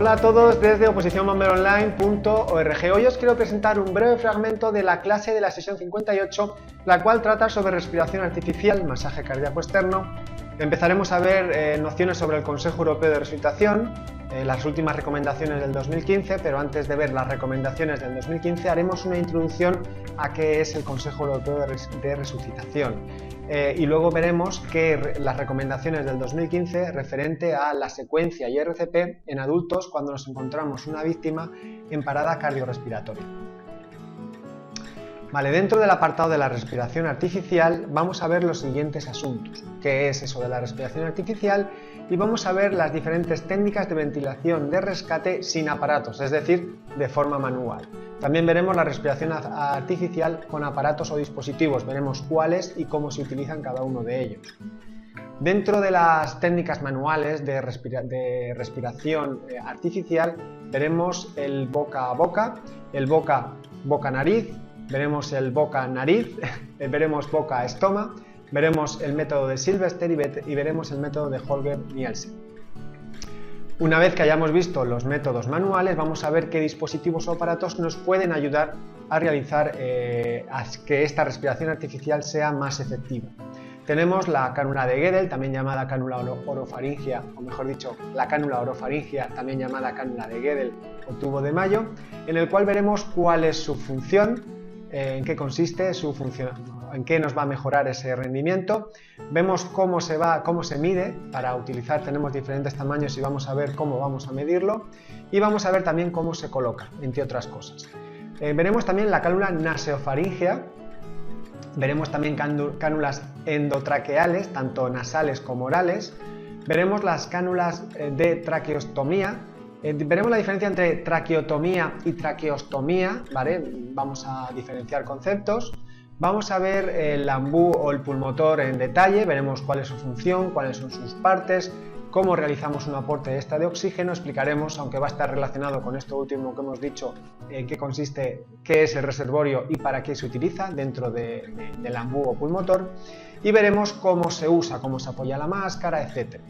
Hola a todos desde oposicionbomberoonline.org. Hoy os quiero presentar un breve fragmento de la clase de la sesión 58, la cual trata sobre respiración artificial, masaje cardíaco externo. Empezaremos a ver nociones sobre el Consejo Europeo de Resucitación, las últimas recomendaciones del 2015, pero antes de ver las recomendaciones del 2015 haremos una introducción a qué es el Consejo Europeo de Resucitación. Y luego veremos las recomendaciones del 2015 referente a la secuencia y RCP en adultos cuando nos encontramos una víctima en parada cardiorrespiratoria. Vale, dentro del apartado de la respiración artificial vamos a ver los siguientes asuntos. ¿Qué es eso de la respiración artificial? Y vamos a ver las diferentes técnicas de ventilación de rescate sin aparatos, es decir, de forma manual. También veremos la respiración artificial con aparatos o dispositivos, veremos cuáles y cómo se utilizan cada uno de ellos. Dentro de las técnicas manuales de respiración artificial veremos el boca a boca, el boca-nariz, veremos el boca-nariz, veremos boca-estoma, veremos el método de Sylvester y veremos el método de Holger-Nielsen. Una vez que hayamos visto los métodos manuales, vamos a ver qué dispositivos o aparatos nos pueden ayudar a realizar que esta respiración artificial sea más efectiva. Tenemos la cánula de Guedel, también llamada cánula orofaringea, o mejor dicho, la cánula orofaringea, también llamada cánula de Guedel o tubo de Mayo, en el cual veremos cuál es su función, en qué consiste su función, en qué nos va a mejorar ese rendimiento. Vemos cómo se mide para utilizar, tenemos diferentes tamaños y vamos a ver cómo vamos a medirlo, y vamos a ver también cómo se coloca, entre otras cosas. Veremos también la cánula nasofaringea, veremos también cánulas endotraqueales, tanto nasales como orales, veremos las cánulas de traqueostomía. Veremos la diferencia entre traqueotomía y traqueostomía, ¿vale? Vamos a diferenciar conceptos. Vamos a ver el ambú o el pulmotor en detalle, veremos cuál es su función, cuáles son sus partes, cómo realizamos un aporte extra de oxígeno, explicaremos, aunque va a estar relacionado con esto último que hemos dicho, en qué consiste, qué es el reservorio y para qué se utiliza dentro del ambú o pulmotor, y veremos cómo se usa, cómo se apoya la máscara, etc.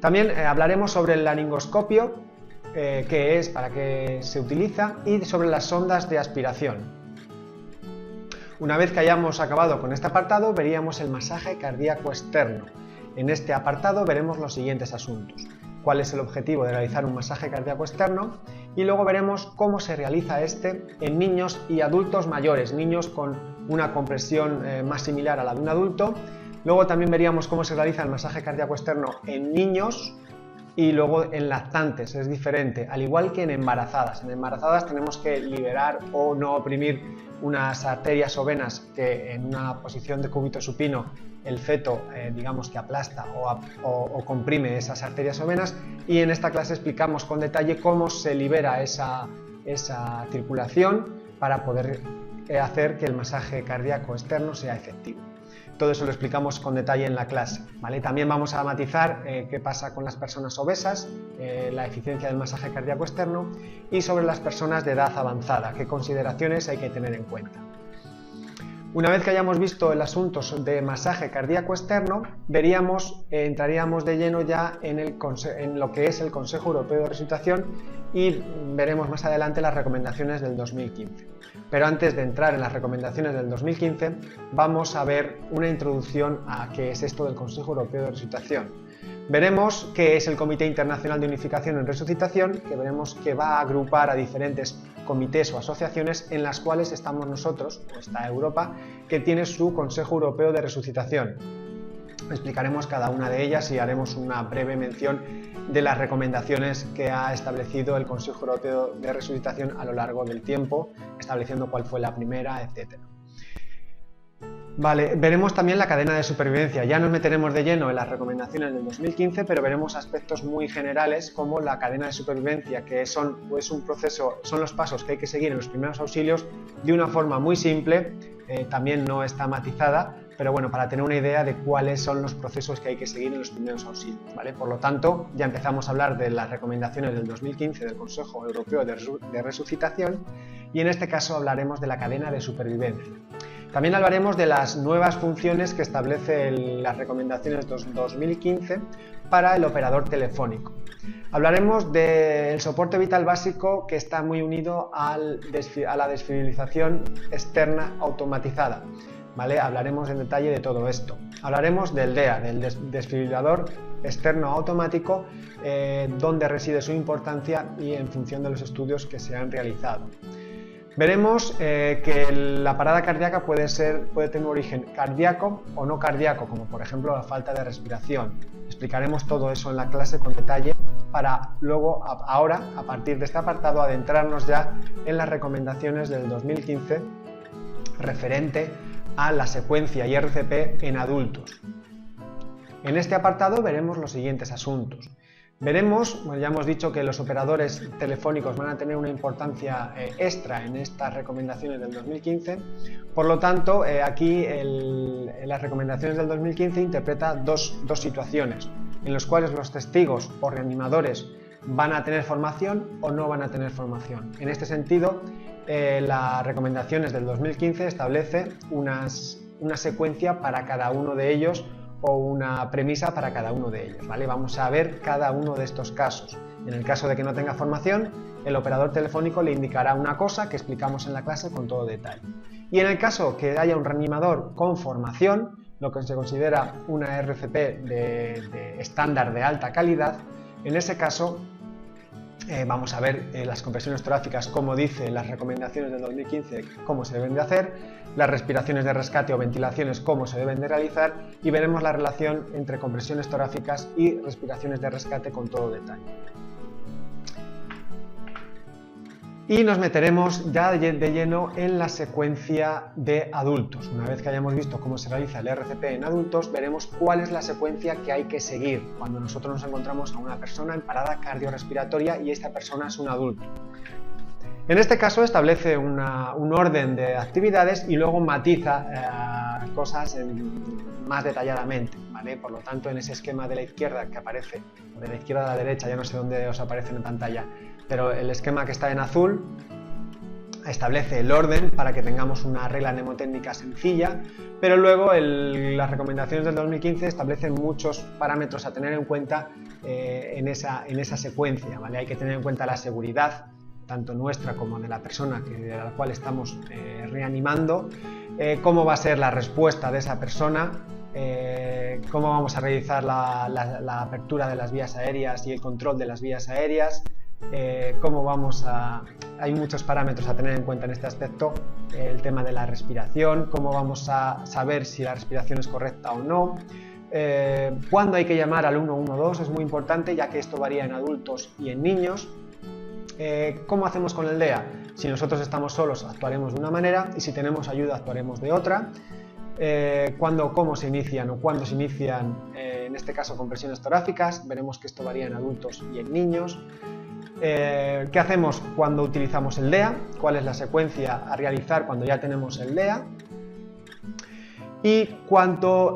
También hablaremos sobre el laringoscopio, qué es, para qué se utiliza, y sobre las sondas de aspiración. Una vez que hayamos acabado con este apartado, veríamos el masaje cardíaco externo. En este apartado veremos los siguientes asuntos: cuál es el objetivo de realizar un masaje cardíaco externo, y luego veremos cómo se realiza este en niños y adultos mayores, niños con una compresión más similar a la de un adulto. Luego también veríamos cómo se realiza el masaje cardíaco externo en niños, y luego en lactantes, es diferente, al igual que en embarazadas. En embarazadas tenemos que liberar o no oprimir unas arterias o venas que en una posición de cúbito supino el feto digamos que aplasta o comprime esas arterias o venas, y en esta clase explicamos con detalle cómo se libera esa circulación para poder hacer que el masaje cardíaco externo sea efectivo. Todo eso lo explicamos con detalle en la clase, ¿vale? También vamos a matizar qué pasa con las personas obesas, la eficiencia del masaje cardíaco externo, y sobre las personas de edad avanzada, qué consideraciones hay que tener en cuenta. Una vez que hayamos visto el asunto de masaje cardíaco externo, entraríamos de lleno ya en lo que es el Consejo Europeo de Resucitación, y veremos más adelante las recomendaciones del 2015. Pero antes de entrar en las recomendaciones del 2015, vamos a ver una introducción a qué es esto del Consejo Europeo de Resucitación. Veremos qué es el Comité Internacional de Unificación en Resucitación, que veremos que va a agrupar a diferentes comités o asociaciones en las cuales estamos nosotros, o está Europa, que tiene su Consejo Europeo de Resucitación. Explicaremos cada una de ellas y haremos una breve mención de las recomendaciones que ha establecido el Consejo Europeo de Resucitación a lo largo del tiempo, estableciendo cuál fue la primera, etc. Vale, veremos también la cadena de supervivencia. Ya nos meteremos de lleno en las recomendaciones del 2015, pero veremos aspectos muy generales como la cadena de supervivencia, que son los pasos que hay que seguir en los primeros auxilios de una forma muy simple, también no está matizada, pero bueno, para tener una idea de cuáles son los procesos que hay que seguir en los primeros auxilios, ¿vale? Por lo tanto, ya empezamos a hablar de las recomendaciones del 2015 del Consejo Europeo de Resucitación, y en este caso hablaremos de la cadena de supervivencia. También hablaremos de las nuevas funciones que establece las recomendaciones 2015 para el operador telefónico. Hablaremos del soporte vital básico que está muy unido a la desfibrilización externa automatizada. ¿Vale? Hablaremos en detalle de todo esto. Hablaremos del DEA, del desfibrilador externo automático, dónde reside su importancia y en función de los estudios que se han realizado. Veremos que la parada cardíaca puede tener un origen cardíaco o no cardíaco, como por ejemplo la falta de respiración. Explicaremos todo eso en la clase con detalle para luego, ahora, a partir de este apartado, adentrarnos ya en las recomendaciones del 2015 referente a la secuencia IRCP en adultos. En este apartado veremos los siguientes asuntos. Veremos, ya hemos dicho que los operadores telefónicos van a tener una importancia extra en estas recomendaciones del 2015, por lo tanto aquí las recomendaciones del 2015 interpreta dos situaciones en las cuales los testigos o reanimadores van a tener formación o no van a tener formación. En este sentido, las recomendaciones del 2015 establece una secuencia para cada uno de ellos o una premisa para cada uno de ellos, ¿vale? Vamos a ver cada uno de estos casos. En el caso de que no tenga formación, el operador telefónico le indicará una cosa que explicamos en la clase con todo detalle. Y en el caso que haya un reanimador con formación, lo que se considera una RCP de estándar de alta calidad, en ese caso vamos a ver las compresiones torácicas, como dice las recomendaciones del 2015, cómo se deben de hacer, las respiraciones de rescate o ventilaciones, cómo se deben de realizar, y veremos la relación entre compresiones torácicas y respiraciones de rescate con todo detalle. Y nos meteremos ya de lleno en la secuencia de adultos. Una vez que hayamos visto cómo se realiza el RCP en adultos, veremos cuál es la secuencia que hay que seguir cuando nosotros nos encontramos a una persona en parada cardiorrespiratoria y esta persona es un adulto. En este caso establece un orden de actividades y luego matiza cosas más detalladamente, ¿vale? Por lo tanto, en ese esquema de la izquierda que aparece, o de la izquierda a la derecha, ya no sé dónde os aparece en pantalla, pero el esquema que está en azul establece el orden para que tengamos una regla mnemotécnica sencilla, pero luego las recomendaciones del 2015 establecen muchos parámetros a tener en cuenta en esa secuencia, ¿vale? Hay que tener en cuenta la seguridad, tanto nuestra como de la persona a la cual estamos reanimando, cómo va a ser la respuesta de esa persona, cómo vamos a realizar la apertura de las vías aéreas y el control de las vías aéreas, hay muchos parámetros a tener en cuenta en este aspecto, el tema de la respiración, cómo vamos a saber si la respiración es correcta o no, cuándo hay que llamar al 112, es muy importante ya que esto varía en adultos y en niños. ¿Cómo hacemos con el DEA? Si nosotros estamos solos actuaremos de una manera y si tenemos ayuda actuaremos de otra. Cómo se inician o cuándo se inician, en este caso compresiones torácicas, veremos que esto varía en adultos y en niños. ¿Qué hacemos cuando utilizamos el DEA? ¿Cuál es la secuencia a realizar cuando ya tenemos el DEA? Y cuánto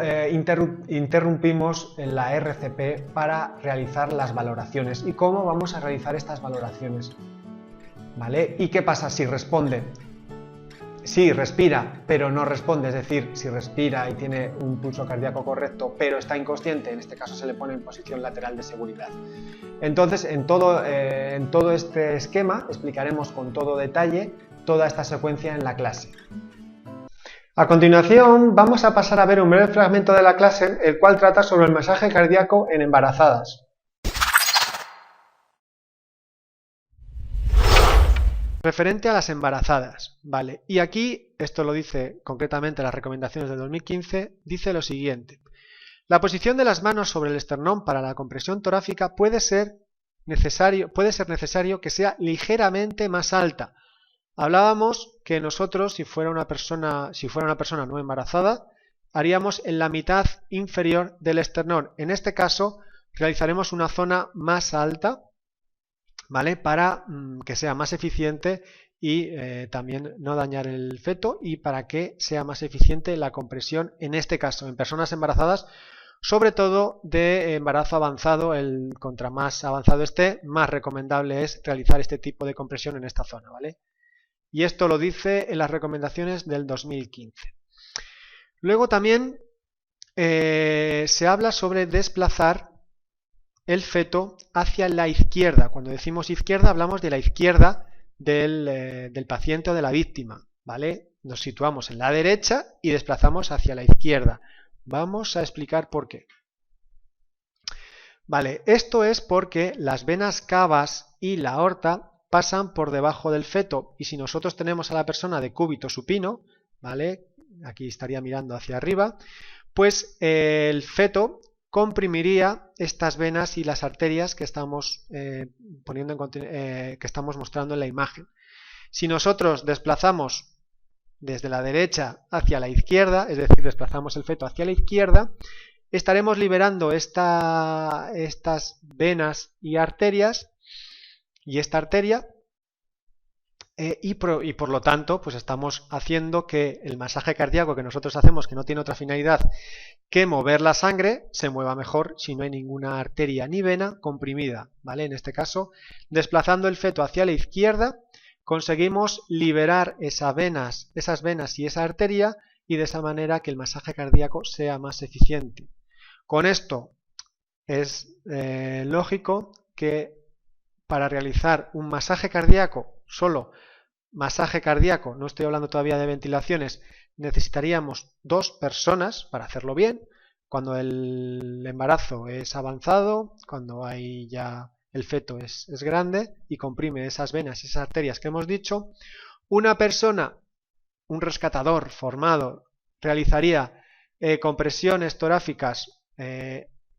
interrumpimos en la RCP para realizar las valoraciones y cómo vamos a realizar estas valoraciones, ¿vale? ¿Y qué pasa si responde? Si respira pero no responde, es decir, si respira y tiene un pulso cardíaco correcto pero está inconsciente, en este caso se le pone en posición lateral de seguridad. Entonces, en todo este esquema explicaremos con todo detalle toda esta secuencia en la clase. A continuación vamos a pasar a ver un breve fragmento de la clase, el cual trata sobre el masaje cardíaco en embarazadas. Referente a las embarazadas, ¿vale? Y aquí, esto lo dice concretamente las recomendaciones del 2015, dice lo siguiente. La posición de las manos sobre el esternón para la compresión torácica puede ser necesario que sea ligeramente más alta. Hablábamos que nosotros, si fuera una persona no embarazada, haríamos en la mitad inferior del esternón. En este caso, realizaremos una zona más alta, ¿vale? Para que sea más eficiente y también no dañar el feto y para que sea más eficiente la compresión, en este caso, en personas embarazadas, sobre todo de embarazo avanzado. Contra más avanzado esté, más recomendable es realizar este tipo de compresión en esta zona, ¿vale? Y esto lo dice en las recomendaciones del 2015. Luego también se habla sobre desplazar el feto hacia la izquierda. Cuando decimos izquierda, hablamos de la izquierda del paciente o de la víctima, ¿vale? Nos situamos en la derecha y desplazamos hacia la izquierda. Vamos a explicar por qué. Vale, esto es porque las venas cavas y la aorta pasan por debajo del feto, y si nosotros tenemos a la persona de cúbito supino, ¿vale? Aquí estaría mirando hacia arriba, pues el feto comprimiría estas venas y las arterias que estamos que estamos mostrando en la imagen. Si nosotros desplazamos desde la derecha hacia la izquierda, es decir, desplazamos el feto hacia la izquierda, estaremos liberando estas venas y arterias y esta arteria, y por lo tanto pues estamos haciendo que el masaje cardíaco que nosotros hacemos, que no tiene otra finalidad que mover la sangre, se mueva mejor si no hay ninguna arteria ni vena comprimida, ¿vale? En este caso, desplazando el feto hacia la izquierda, conseguimos liberar esas venas y esa arteria, y de esa manera que el masaje cardíaco sea más eficiente. Con esto es lógico que para realizar un masaje cardíaco, solo masaje cardíaco, no estoy hablando todavía de ventilaciones, necesitaríamos 2 personas para hacerlo bien. Cuando el embarazo es avanzado, cuando hay ya el feto es grande y comprime esas venas y esas arterias que hemos dicho, una persona, un rescatador formado, realizaría compresiones torácicas,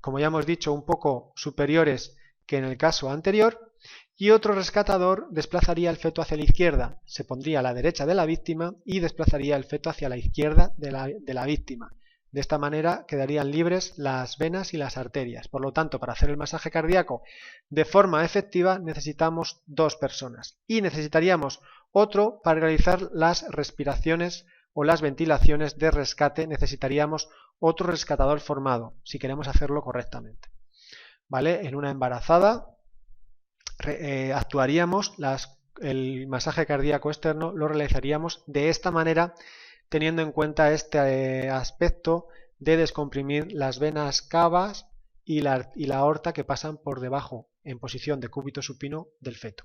como ya hemos dicho, un poco superiores que en el caso anterior, y otro rescatador desplazaría el feto hacia la izquierda, se pondría a la derecha de la víctima y desplazaría el feto hacia la izquierda de la víctima. De esta manera quedarían libres las venas y las arterias. Por lo tanto, para hacer el masaje cardíaco de forma efectiva necesitamos 2 personas, y necesitaríamos otro para realizar las respiraciones o las ventilaciones de rescate. Necesitaríamos otro rescatador formado si queremos hacerlo correctamente, ¿vale? En una embarazada actuaríamos el masaje cardíaco externo, lo realizaríamos de esta manera, teniendo en cuenta este aspecto de descomprimir las venas cavas y la aorta que pasan por debajo en posición de cúbito supino del feto.